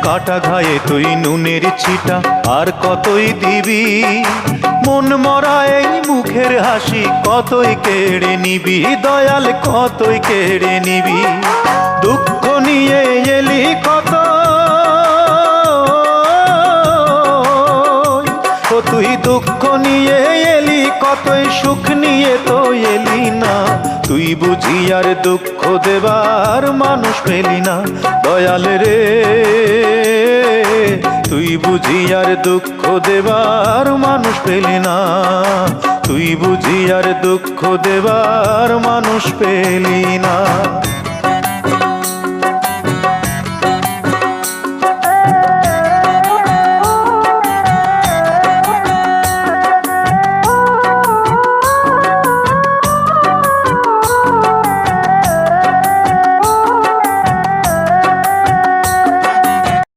কাটা ঘায়ে তুই নুনের ছিটা আর কতই দিবি, মন মরা এই মুখের হাসি কতই কেড়ে নিবি, দয়াল কতই কেড়ে নিবি। দুঃখ নিয়ে এলি কত, ও তুই দুঃখ নিয়ে এলি কতই, সুখ নিয়ে তো এলি না। তুই বুঝি আর দুঃখ দেবার মানুষ পেলি না, দয়াল রে তুই বুঝি আর দুঃখ দেবার মানুষ পেলি না, তুই বুঝি আর দুঃখ দেবার মানুষ পেলি না।